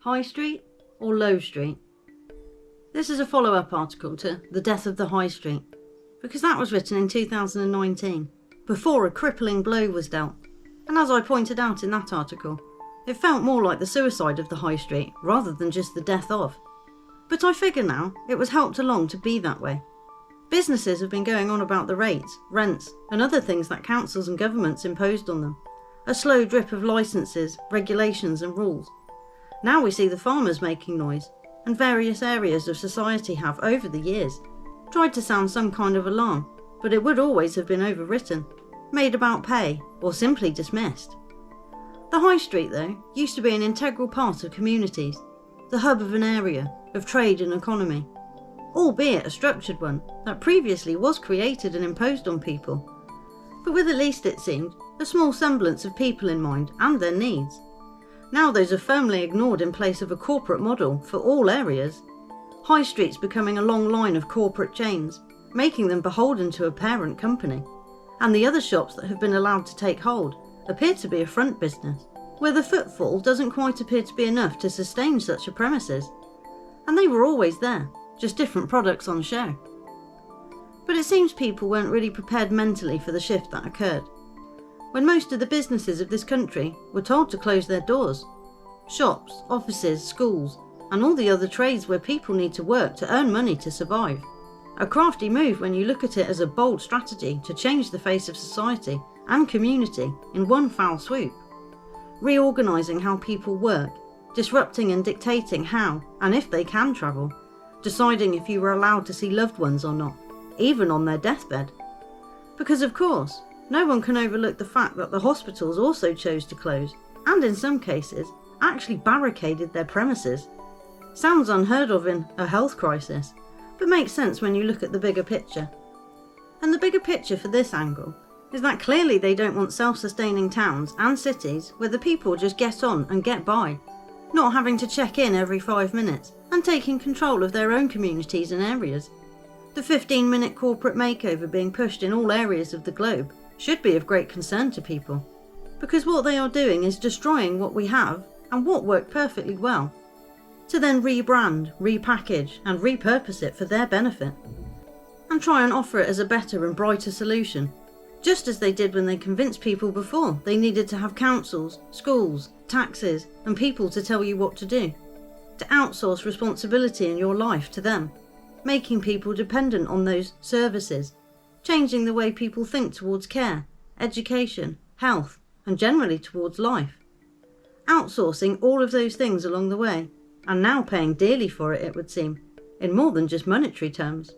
High Street or Low Street? This is a follow-up article to The Death of the High Street, because that was written in 2019, before a crippling blow was dealt. And as I pointed out in that article, it felt more like the suicide of the High Street rather than just the death of. But I figure now it was helped along to be that way. Businesses have been going on about the rates, rents, and other things that councils and governments imposed on them. A slow drip of licences, regulations and rules. Now we see the farmers making noise, and various areas of society have, over the years, tried to sound some kind of alarm, but it would always have been overwritten, made about pay, or simply dismissed. The High Street, though, used to be an integral part of communities, the hub of an area, of trade and economy, albeit a structured one that previously was created and imposed on people, but with at least, it seemed, a small semblance of people in mind and their needs. Now those are firmly ignored in place of a corporate model for all areas. High Streets becoming a long line of corporate chains, making them beholden to a parent company, and the other shops that have been allowed to take hold appear to be a front business, where the footfall doesn't quite appear to be enough to sustain such a premises. And they were always there, just different products on show. But it seems people weren't really prepared mentally for the shift that occurred, when most of the businesses of this country were told to close their doors. Shops, offices, schools, and all the other trades where people need to work to earn money to survive. A crafty move when you look at it as a bold strategy to change the face of society and community in one foul swoop. Reorganising how people work, disrupting and dictating how and if they can travel, deciding if you were allowed to see loved ones or not, even on their deathbed. Because of course, no one can overlook the fact that the hospitals also chose to close, and in some cases, actually barricaded their premises. Sounds unheard of in a health crisis, but makes sense when you look at the bigger picture. And the bigger picture for this angle is that clearly they don't want self-sustaining towns and cities where the people just get on and get by, not having to check in every 5 minutes and taking control of their own communities and areas. The 15-minute corporate makeover being pushed in all areas of the globe should be of great concern to people, because what they are doing is destroying what we have and what worked perfectly well, to then rebrand, repackage and repurpose it for their benefit, and try and offer it as a better and brighter solution, just as they did when they convinced people before they needed to have councils, schools, taxes and people to tell you what to do, to outsource responsibility in your life to them, making people dependent on those services, changing the way people think towards care, education, health, and generally towards life. Outsourcing all of those things along the way, and now paying dearly for it, it would seem, in more than just monetary terms.